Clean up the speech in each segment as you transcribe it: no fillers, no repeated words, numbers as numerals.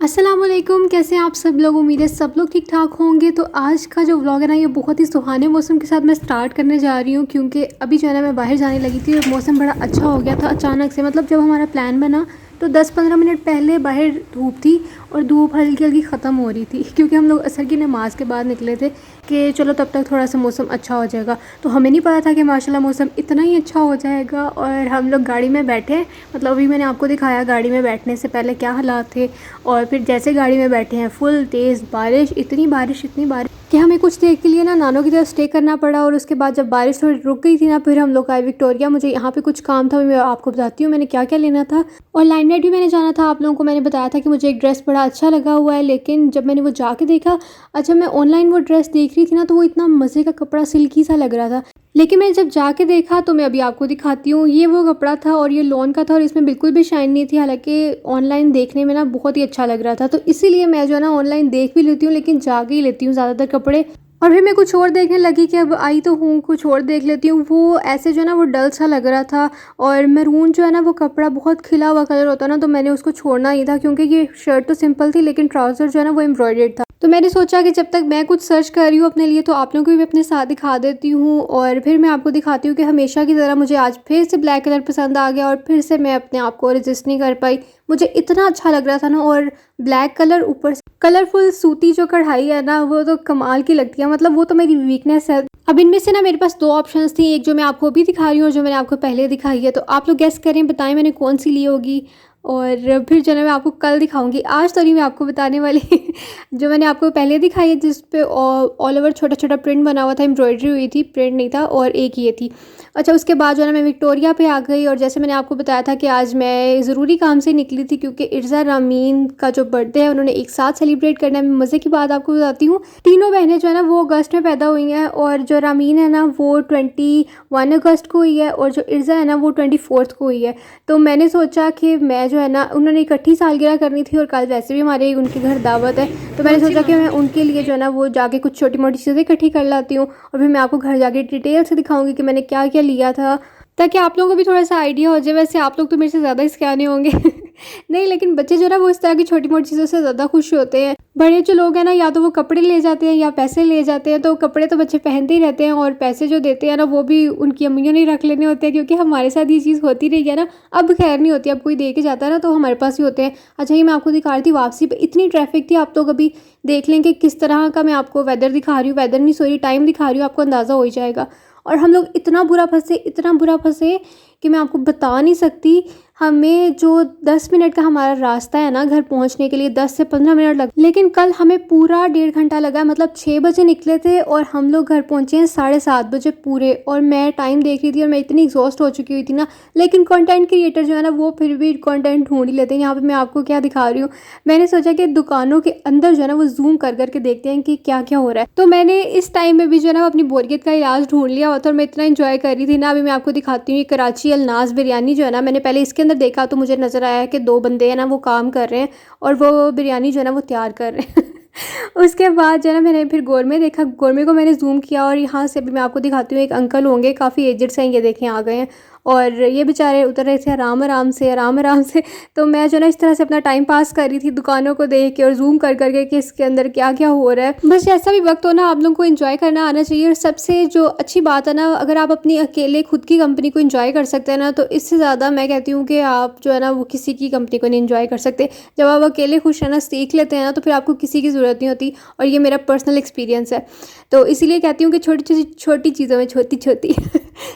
अस्सलामुअलैकुम, कैसे हैं आप सब लोग। उम्मीद है सब लोग ठीक ठाक होंगे। तो आज का जो व्लॉग है ना, ये बहुत ही सुहाने मौसम के साथ मैं स्टार्ट करने जा रही हूँ, क्योंकि अभी जो है ना मैं बाहर जाने लगी थी और मौसम बड़ा अच्छा हो गया था अचानक से। मतलब जब हमारा प्लान बना तो 10-15 मिनट पहले बाहर धूप थी और धूप हल्की हल्की ख़त्म हो रही थी, क्योंकि हम लोग असर की नमाज़ के बाद निकले थे कि चलो तब तक थोड़ा सा मौसम अच्छा हो जाएगा। तो हमें नहीं पता था कि माशाल्लाह मौसम इतना ही अच्छा हो जाएगा। और हम लोग गाड़ी में बैठे, मतलब अभी मैंने आपको दिखाया गाड़ी में बैठने से पहले क्या हालात थे, और फिर जैसे गाड़ी में बैठे हैं फुल तेज़ बारिश, इतनी बारिश कि हमें कुछ देर के लिए ना नानों की तरफ स्टे करना पड़ा। और उसके बाद जब बारिश थोड़ी रुक गई थी ना, फिर हम लोग आए विक्टोरिया। मुझे यहाँ पे कुछ काम था, मैं आपको बताती हूँ मैंने क्या क्या लेना था। और लाइमलाइट भी मैंने जाना था। आप लोगों को मैंने बताया था कि मुझे एक ड्रेस बड़ा अच्छा लगा हुआ है, लेकिन जब मैंने वो जाके देखा, अच्छा मैं ऑनलाइन वो ड्रेस देख रही थी ना, तो वो इतना मज़े का कपड़ा सिल्की सा लग रहा था, लेकिन मैंने जब जाके देखा तो मैं अभी आपको दिखाती हूँ। ये वो कपड़ा था और ये लॉन का था और इसमें बिल्कुल भी शाइन नहीं थी। हालांकि ऑनलाइन देखने में ना बहुत ही अच्छा लग रहा था, तो इसीलिए मैं जो है ना ऑनलाइन देख भी लेती हूँ, लेकिन जाके ही लेती हूँ ज़्यादातर कपड़े। और फिर मैं कुछ और देखने लगी कि अब आई तो हूँ, कुछ और देख लेती हूँ। वो ऐसे जो है ना वो डल सा लग रहा था, और मैरून जो है ना वो कपड़ा बहुत खिला हुआ कलर होता है ना, तो मैंने उसको छोड़ना ही था, क्योंकि ये शर्ट तो सिंपल थी लेकिन ट्राउज़र जो है ना वो एम्ब्रॉयडर्ड था। तो मैंने सोचा कि जब तक मैं कुछ सर्च कर रही हूँ अपने लिए, तो आप लोगों को भी अपने साथ दिखा देती हूँ। और फिर मैं आपको दिखाती हूँ कि हमेशा की तरह मुझे आज फिर से ब्लैक कलर पसंद आ गया और फिर से मैं अपने आप को रेजिस्ट नहीं कर पाई। मुझे इतना अच्छा लग रहा था ना, और ब्लैक कलर ऊपर से कलरफुल सूती जो कढ़ाई है ना, वो तो कमाल की लगती है। मतलब वो तो मेरी वीकनेस है। अब इनमें से ना मेरे पास दो ऑप्शंस थी, एक जो मैं आपको अभी दिखा रही हूँ और जो मैंने आपको पहले दिखाई है। तो आप लोग गेस करें, बताएं मैंने कौन सी ली होगी। और फिर जो है मैं आपको कल दिखाऊंगी, आज तो नहीं मैं आपको बताने वाली। जो मैंने आपको पहले दिखाई है, जिस पे ऑल ओवर छोटा छोटा प्रिंट बना हुआ था, एम्ब्रॉयडरी हुई थी, प्रिंट नहीं था, और एक ये थी। अच्छा, उसके बाद जो है ना मैं विक्टोरिया पे आ गई, और जैसे मैंने आपको बताया था कि आज मैं ज़रूरी काम से निकली थी, क्योंकि इर्ज़ा रामीन का जो बर्थडे है उन्होंने एक साथ सेलिब्रेट करना है। मज़े की बात आपको बताती हूँ, तीनों बहनें जो है ना वो अगस्त में पैदा हुई हैं, और जो रामीन है ना वो 21 अगस्त को हुई है, और जो इर्ज़ा है ना वो 24 को हुई है। तो मैंने सोचा कि मैं जो है ना, उन्होंने इकट्ठी सालगिरह करनी थी और कल वैसे भी हमारे उनके घर दावत है, तो मैंने सोचा कि मैं उनके लिए जो है ना वो जाके कुछ छोटी मोटी चीज़ें इकट्ठी कर लाती हूँ, और फिर मैं आपको घर जाके डिटेल से दिखाऊंगी कि मैंने क्या क्या लिया था, ताकि आप लोगों को भी थोड़ा सा आइडिया हो जाए। वैसे आप लोग तो मेरे से ज़्यादा ही सियाने होंगे। नहीं, लेकिन बच्चे जो है ना वो इस तरह की छोटी मोटी चीज़ों से ज़्यादा खुश होते हैं। बड़े जो लोग हैं ना, या तो वो कपड़े ले जाते हैं या पैसे ले जाते हैं। तो कपड़े तो बच्चे पहनते ही रहते हैं, और पैसे जो देते हैं ना वो भी उनकी अम्मियों ने रख लेने होते हैं, क्योंकि हमारे साथ ये चीज़ होती रही है ना। अब खैर नहीं होती, अब कोई दे के जाता है ना तो हमारे पास ही होते हैं। अच्छा, ये मैं आपको दिखा रही थी वापसी पे इतनी ट्रैफिक थी। आप तो कभी देख लें कि किस तरह का मैं आपको वेदर दिखा रही हूँ, वेदर नहीं सॉरी टाइम दिखा रही हूँ, आपको अंदाज़ा हो ही जाएगा। और हम लोग इतना बुरा फंसे, इतना बुरा फंसे कि मैं आपको बता नहीं सकती। हमें जो 10 मिनट का हमारा रास्ता है ना घर पहुंचने के लिए, 10 से 15 मिनट लग, लेकिन कल हमें पूरा 1.5 घंटा लगा। मतलब 6 बजे निकले थे और हम लोग घर पहुंचे हैं 7:30 बजे पूरे। और मैं टाइम देख रही थी और मैं इतनी एग्जॉस्ट हो चुकी हुई थी ना, लेकिन कंटेंट क्रिएटर जो है ना वो फिर भी कंटेंट ढूंढ ही लेते हैं। यहाँ पे मैं आपको क्या दिखा रही हूँ, मैंने सोचा कि दुकानों के अंदर जो है ना वो जूम कर करके देखते हैं कि क्या क्या हो रहा है। तो मैंने इस टाइम में भी जो है ना अपनी बोरियत का इलाज ढूंढ लिया होता, और मैं इतना इंजॉय कर रही थी ना। अभी मैं आपको दिखाती हूँ, कराची अलनाज बिरयानी जो है ना, मैंने पहले इसके अंदर देखा तो मुझे नज़र आया कि दो बंदे हैं ना वो काम कर रहे हैं और वो बिरयानी जो है ना वो तैयार कर रहे हैं। उसके बाद जो है ना मैंने फिर गोरमे देखा, गोरमे को मैंने जूम किया, और यहाँ से भी मैं आपको दिखाती हूँ, एक अंकल होंगे काफ़ी एजड से, ये देखें आ गए हैं, और ये बेचारे उतर रहे थे आराम आराम से आराम आराम से। तो मैं जो ना इस तरह से अपना टाइम पास कर रही थी दुकानों को देख के और जूम कर करके कि इसके अंदर क्या क्या हो रहा है। बस ऐसा भी वक्त हो ना, आप लोगों को एंजॉय करना आना चाहिए। और सबसे जो अच्छी बात है ना, अगर आप अपनी अकेले खुद की कंपनी को एंजॉय कर सकते हैं ना, तो इससे ज़्यादा मैं कहती हूँ कि आप जो है ना वो किसी की कंपनी को नहीं एंजॉय कर सकते। जब आप अकेले खुश रहना सीख लेते हैं ना, तो फिर आपको किसी की ज़रूरत नहीं होती। और ये मेरा पर्सनल एक्सपीरियंस है, तो इसीलिए कहती हूँ कि छोटी छोटी चीज़ों में छोटी छोटी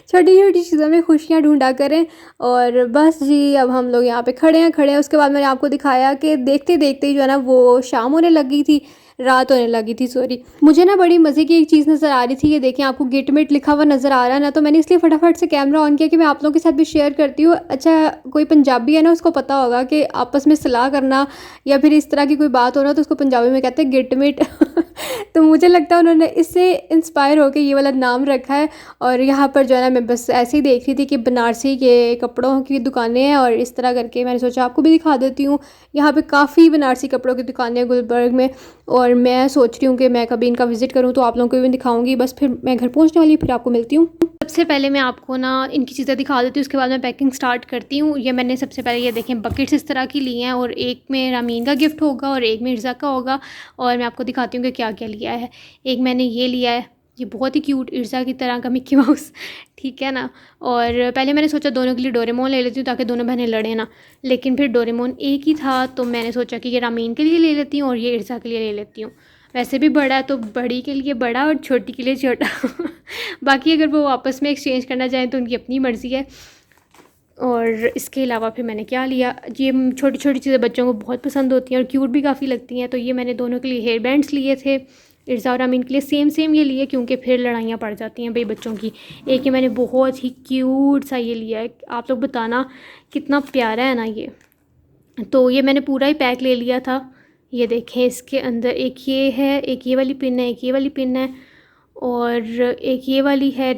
छोटी छोटी चीज़ों में खुशियाँ ढूंढा करें। और बस जी, अब हम लोग यहाँ पे खड़े हैं। उसके बाद मैंने आपको दिखाया कि देखते देखते ही जो है ना वो शाम होने लगी थी, रात होने लगी थी सॉरी। मुझे ना बड़ी मज़े की एक चीज़ नज़र आ रही थी, ये देखें आपको गेट मेट लिखा हुआ नज़र आ रहा है ना, तो मैंने इसलिए फटाफट से कैमरा ऑन किया कि मैं आप लोगों के साथ भी शेयर करती हूँ। अच्छा, कोई पंजाबी है ना उसको पता होगा कि आपस में सलाह करना या फिर इस तरह की कोई बात हो ना, तो उसको पंजाबी में कहते हैं गेट मेट। तो मुझे लगता है उन्होंने इससे इंस्पायर होकर ये वाला नाम रखा है। और यहाँ पर जो है ना मैं बस ऐसे ही देख रही थी कि बनारसी के कपड़ों की दुकानें हैं, और इस तरह करके मैंने सोचा आपको भी दिखा देती हूँ। यहाँ पे काफ़ी बनारसी कपड़ों की दुकानें हैं गुलबर्ग में, और मैं सोच रही हूँ कि मैं कभी इनका विज़िट करूँ तो आप लोगों को भी दिखाऊँगी। बस फिर मैं घर पहुँचने वाली हूँ, फिर आपको मिलती हूँ। सबसे पहले मैं आपको ना इनकी चीज़ें दिखा देती हूँ, उसके बाद मैं पैकिंग स्टार्ट करती हूँ। ये मैंने सबसे पहले ये देखें बकेट्स इस तरह की ली हैं, और एक में रामीन का गिफ्ट होगा और एक मिर्ज़ा का होगा। और मैं आपको दिखाती हूँ कि क्या क्या लिया है। एक मैंने ये लिया है, ये बहुत ही क्यूट इर्ज़ा की तरह का मिक्की माउस, ठीक है ना। और पहले मैंने सोचा दोनों के लिए डोरेमोन ले लेती हूँ ताकि दोनों बहनें लड़ें ना, लेकिन फिर डोरेमोन एक ही था तो मैंने सोचा कि ये रामीन के लिए ले लेती हूँ और ये इर्ज़ा के लिए ले लेती हूँ। वैसे भी बड़ा है तो बड़ी के लिए बड़ा और छोटी के लिए छोटा बाकी अगर वो आपस में एक्सचेंज करना चाहें तो उनकी अपनी मर्ज़ी है। और इसके अलावा फिर मैंने क्या लिया, ये छोटी छोटी चीज़ें बच्चों को बहुत पसंद होती हैं और क्यूट भी काफ़ी लगती हैं, तो ये मैंने दोनों के लिए हेयर बैंड्स लिए थे। इर्ज़ा और अमीन के लिए सेम सेम ये लिए, क्योंकि फिर लड़ाइयाँ पड़ जाती हैं भाई बच्चों की। एक ये मैंने बहुत ही क्यूट सा ये लिया है, आप लोग बताना कितना प्यारा है ना ये। तो ये मैंने पूरा ही पैक ले लिया था। ये देखें इसके अंदर एक ये है, एक ये वाली पिन है, एक ये वाली पिन है और एक ये वाली है।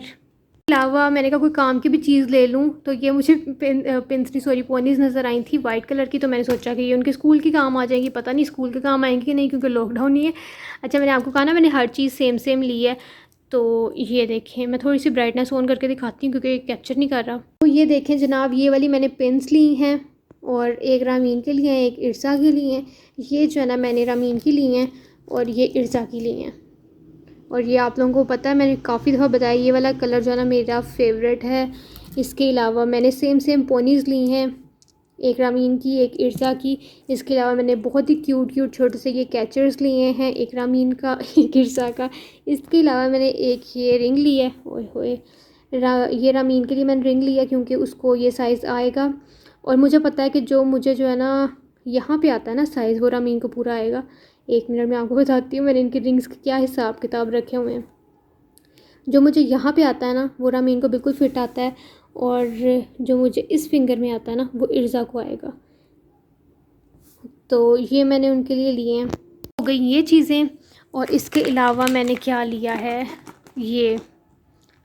अलावा मैंने कहा कोई काम की भी चीज़ ले लूँ, तो ये मुझे पिन्स नहीं सॉरी पोनीज़ नज़र आई थी वाइट कलर की, तो मैंने सोचा कि ये उनके स्कूल की काम आ जाएंगी। पता नहीं स्कूल के काम आएंगी कि नहीं, क्योंकि लॉकडाउन नहीं है। अच्छा मैंने आपको कहा ना मैंने हर चीज़ सेम सेम ली है। तो ये देखें मैं थोड़ी सी ब्राइटनेस ऑन करके दिखाती हूँ क्योंकि कैप्चर नहीं कर रहा। तो ये देखें जनाब, ये वाली मैंने पिन्स ली हैं और एक रामीन के लिए हैं, एक इर्ज़ा के लिए हैं। ये जो है ना मैंने रामीन की ली हैं और ये इर्ज़ा की ली हैं। और ये आप लोगों को पता है मैंने काफ़ी दफ़ा बताया, ये वाला कलर जो है ना मेरा फेवरेट है। इसके अलावा मैंने सेम सेम पोनीज़ ली हैं, एक रामीन की एक इर्ज़ा की। इसके अलावा मैंने बहुत ही क्यूट क्यूट छोटे से ये कैचर्स लिए हैं, एक रामीन का एक इर्ज़ा का। इसके अलावा मैंने एक ये रिंग ली है, ओए होए ये रामीन के लिए मैंने रिंग लिया क्योंकि उसको ये साइज़ आएगा। और मुझे पता है कि जो है ना यहाँ पे आता है ना साइज़, वो रामीन को पूरा आएगा। एक मिनट में आपको बताती हूँ मैंने इनके रिंग्स के क्या हिसाब किताब रखे हुए हैं। जो मुझे यहाँ पे आता है ना वो रामीन को बिल्कुल फिट आता है, और जो मुझे इस फिंगर में आता है ना वो इर्ज़ा को आएगा। तो ये मैंने उनके लिए लिए हैं। हो गई ये चीज़ें। और इसके अलावा मैंने क्या लिया है, ये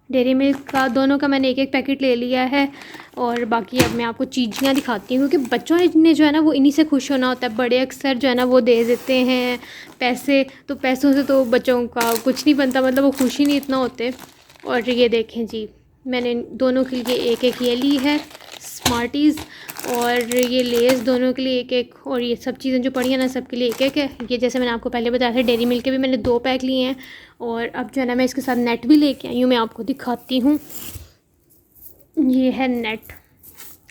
डेयरी मिल्क का दोनों का मैंने एक एक पैकेट ले लिया है। और बाकी अब मैं आपको चीज़ियाँ दिखाती हूँ, क्योंकि बच्चों ने जो है ना वो इन्हीं से खुश होना होता है। बड़े अक्सर जो है ना वो दे देते हैं पैसे, तो पैसों से तो बच्चों का कुछ नहीं बनता, मतलब वो खुश ही नहीं इतना होते। और ये देखें जी, मैंने दोनों के लिए एक एक ये ली है स्मार्टीज़, और ये लेस दोनों के लिए एक एक, और ये सब चीज़ें जो पड़ी हैं ना सबके लिए एक एक है। ये जैसे मैंने आपको पहले बताया था डेयरी मिल्क के भी मैंने 2 पैक लिए हैं। और अब जो है ना मैं इसके साथ नेट भी लेके आई हूँ, मैं आपको दिखाती हूँ। ये है नेट।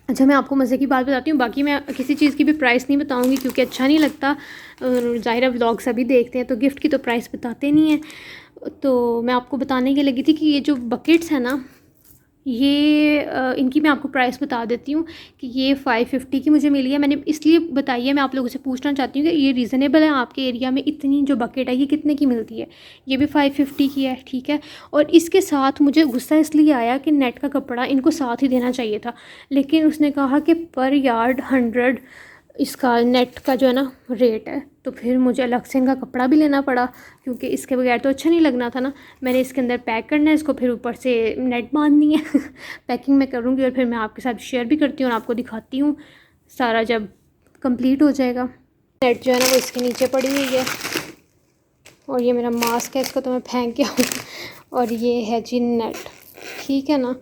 अच्छा मैं आपको मज़े की बात बताती हूँ, बाकी मैं किसी चीज़ की भी प्राइस नहीं बताऊँगी क्योंकि अच्छा नहीं लगता। ज़ाहिर व्लॉग सभी देखते हैं तो गिफ्ट की तो प्राइस बताते नहीं हैं। तो मैं आपको बताने के लगी थी कि ये जो बकेट्स हैं ना, ये इनकी मैं आपको प्राइस बता देती हूँ कि ये 550 की मुझे मिली है। मैंने इसलिए बताई है, मैं आप लोगों से पूछना चाहती हूँ कि ये रीज़नेबल है आपके एरिया में, इतनी जो बकेट है ये कितने की मिलती है। ये भी 550 की है, ठीक है। और इसके साथ मुझे गुस्सा इसलिए आया कि नेट का कपड़ा इनको साथ ही देना चाहिए था, लेकिन उसने कहा कि पर यार्ड 100 इसका नेट का जो है ना रेट है, तो फिर मुझे अलग से इनका कपड़ा भी लेना पड़ा क्योंकि इसके बगैर तो अच्छा नहीं लगना था ना। मैंने इसके अंदर पैक करना है इसको, फिर ऊपर से नेट बांधनी है पैकिंग मैं करूँगी और फिर मैं आपके साथ शेयर भी करती हूँ और आपको दिखाती हूँ सारा जब कंप्लीट हो जाएगा। नेट जो है ना वो इसके नीचे पड़ी हुई है, और ये मेरा मास्क है, इसको तो मैं फेंक के आऊँ। और ये है जी नेट, ठीक है ना।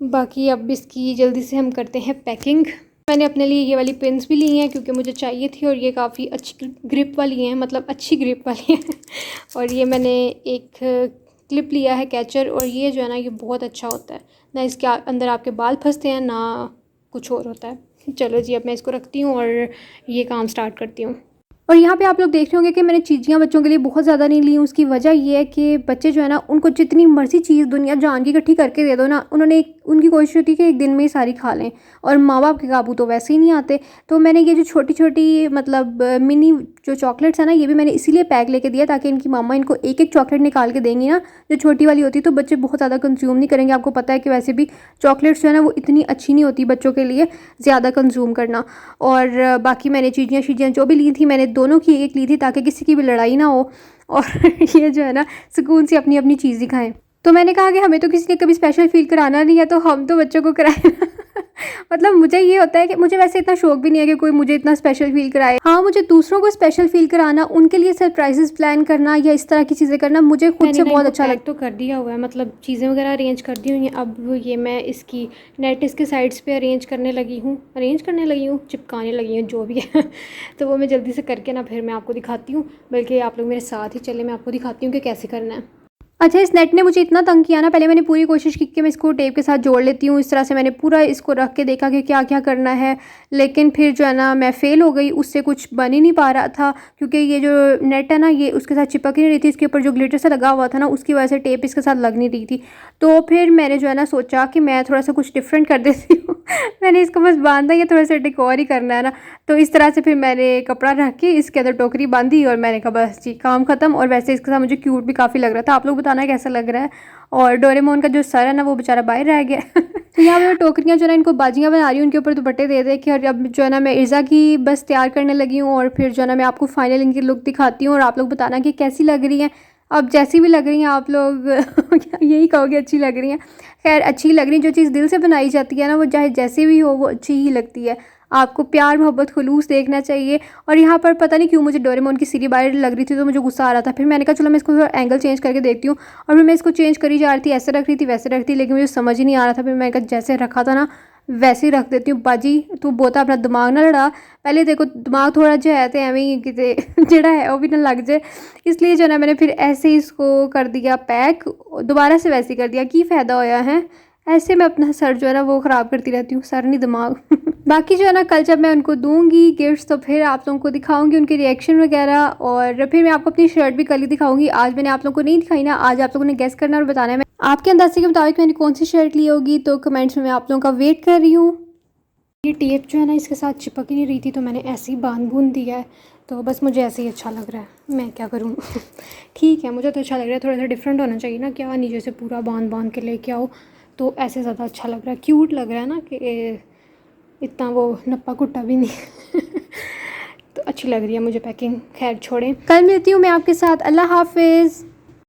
बाकी अब इसकी जल्दी से हम करते हैं पैकिंग। मैंने अपने लिए ये वाली पिन्स भी ली हैं क्योंकि मुझे चाहिए थी, और ये काफ़ी अच्छी ग्रिप वाली हैं, मतलब अच्छी ग्रिप वाली हैं और ये मैंने एक क्लिप लिया है कैचर, और ये जो है ना ये बहुत अच्छा होता है ना, इसके अंदर आपके बाल फंसते हैं ना कुछ और होता है। चलो जी अब मैं इसको रखती हूँ और ये काम स्टार्ट करती हूँ। और यहाँ पे आप लोग देख रहे होंगे कि मैंने चीज़ियाँ बच्चों के लिए बहुत ज़्यादा नहीं ली हूँ। उसकी वजह ये है कि बच्चे जो है ना उनको जितनी मर्जी चीज़ दुनिया जान की इकट्ठी करके दे दो ना, उनकी कोशिश होती है कि एक दिन में ही सारी खा लें, और माँ बाप के काबू तो वैसे ही नहीं आते। तो मैंने ये जो छोटी छोटी मतलब मिनी जो चॉकलेट्स है ना, ये भी मैंने इसीलिए पैक लेके दिया ताकि इनकी मामा इनको एक एक चॉकलेट निकाल के देंगी ना, जो छोटी वाली होती है, तो बच्चे बहुत ज़्यादा कंज्यूम नहीं करेंगे। आपको पता है कि वैसे भी चॉकलेट्स जो है ना वो इतनी अच्छी नहीं होती बच्चों के लिए ज़्यादा कंज्यूम करना। और बाकी मैंने चीज़ियाँ जो भी ली थी मैंने दोनों की एक ली थी ताकि किसी की भी लड़ाई ना हो, और ये जो है ना सुकून से अपनी अपनी चीज़ दिखाएं। तो मैंने कहा कि हमें तो किसी ने कभी स्पेशल फील कराना नहीं है, तो हम तो बच्चों को कराएं मतलब मुझे ये होता है कि मुझे वैसे इतना शौक भी नहीं है कि कोई मुझे इतना स्पेशल फील कराए। हाँ, मुझे दूसरों को स्पेशल फील कराना, उनके लिए सरप्राइजेस प्लान करना या इस तरह की चीज़ें करना मुझे खुद से बहुत अच्छा लगता है। तो कर दिया हुआ है, मतलब चीज़ें वगैरह अरेंज कर दी हुई हैं। अब ये मैं इसकी नेट इसके साइड्स पे अरेंज करने लगी हूँ, चिपकाने लगी हूँ, जो भी है। तो वो मैं जल्दी से करके ना फिर मैं आपको दिखाती हूँ, बल्कि आप लोग मेरे साथ ही चले, मैं आपको दिखाती हूँ कि कैसे करना है। अच्छा, इस नेट ने मुझे इतना तंग किया ना, पहले मैंने पूरी कोशिश की कि मैं इसको टेप के साथ जोड़ लेती हूँ। इस तरह से मैंने पूरा इसको रख के देखा कि क्या क्या करना है, लेकिन फिर जो है ना मैं फ़ेल हो गई, उससे कुछ बन ही नहीं पा रहा था, क्योंकि ये जो नेट है ना ये उसके साथ चिपक ही नहीं रही थी। इसके ऊपर जो ग्लिटर से लगा हुआ था ना, उसकी वजह से टेप इसके साथ लग नहीं रही थी। तो फिर मैंने जो है ना सोचा कि मैं थोड़ा सा कुछ डिफरेंट कर देती हूँ। मैंने इसको बस बांधा, या थोड़ा सा डेकोर ही करना है ना, तो इस तरह से फिर मैंने कपड़ा रख के इसके अंदर टोकरी बांधी और मैंने कहा बस जी काम ख़त्म। और वैसे इसके साथ मुझे क्यूट भी काफ़ी लग रहा था, आप लोग बताना कैसा लग रहा है। और डोरेमोन का जो सर है ना वो बेचारा बाहर रह गया। तो यहाँ पे मैं टोकरियाँ जो है ना इनको बाजियाँ बना रही हूँ, उनके ऊपर दुपट्टे दे दे के। और अब जो है ना मैं इर्ज़ा की बस तैयार करने लगी हूँ, और फिर जो है ना मैं आपको फाइनल इनकी लुक दिखाती हूँ और आप लोग बताना कि कैसी लग रही हैं। अब जैसी भी लग रही हैं आप लोग यही कहोगे अच्छी लग रही हैं। खैर अच्छी लग रही, जो चीज़ दिल से बनाई जाती है ना वो चाहे जैसे भी हो वो अच्छी ही लगती है। आपको प्यार मोहब्बत खुलूस देखना चाहिए। और यहाँ पर पता नहीं क्यों मुझे डोरेमोन की सीढ़ी बाहर लग रही थी, तो मुझे गुस्सा आ रहा था। फिर मैंने कहा चलो मैं इसको थोड़ा एंगल चेंज करके देखती हूँ, और फिर मैं इसको चेंज करी जा रही थी, ऐसे रख रही थी वैसे रख रही थी, लेकिन मुझे समझ ही नहीं आ रहा था। फिर मैंने कहा जैसे रखा था ना वैसे ही रख देती हूँ। बाजी तू बोता अपना दिमाग ना लड़ा, पहले देखो दिमाग थोड़ा जो है तो एवं ही किते जड़ा है वो भी ना लग जाए, इसलिए जो ना मैंने फिर ऐसे ही इसको कर दिया पैक, दोबारा से वैसे ही कर दिया। की फ़ायदा होया है, ऐसे मैं अपना सर जो है ना वो ख़राब करती रहती हूँ, सर नहीं दिमाग। बाकी जो है ना कल जब मैं उनको दूंगी गिफ्ट्स तो फिर आप लोगों को दिखाऊंगी उनके रिएक्शन वगैरह, और फिर मैं आपको अपनी शर्ट भी कल ही दिखाऊंगी। आज मैंने आप लोगों को नहीं दिखाई ना, आज आप लोगों ने गेस करना और बताना है मैं आपके अंदाजे के मुताबिक मैंने कौन सी शर्ट ली होगी। तो कमेंट्स में मैं आप लोगों का वेट कर रही हूँ। ये टेप जो है ना इसके साथ चिपक ही नहीं रही थी, तो मैंने ऐसे ही बांध बूंद दिया है। तो बस मुझे ऐसे ही अच्छा लग रहा है, मैं क्या करूँ। ठीक है, मुझे तो अच्छा लग रहा है, थोड़ा सा डिफरेंट होना चाहिए ना, क्या नीचे से पूरा बांध बांध के लेके आओ, तो ऐसे ज़्यादा अच्छा लग रहा है, क्यूट लग रहा है ना, कि इतना वो नप्पा कुट्टा भी नहीं। तो अच्छी लग रही है मुझे पैकिंग। खैर छोड़ें, कल मिलती हूँ मैं आपके साथ। अल्लाह हाफिज़।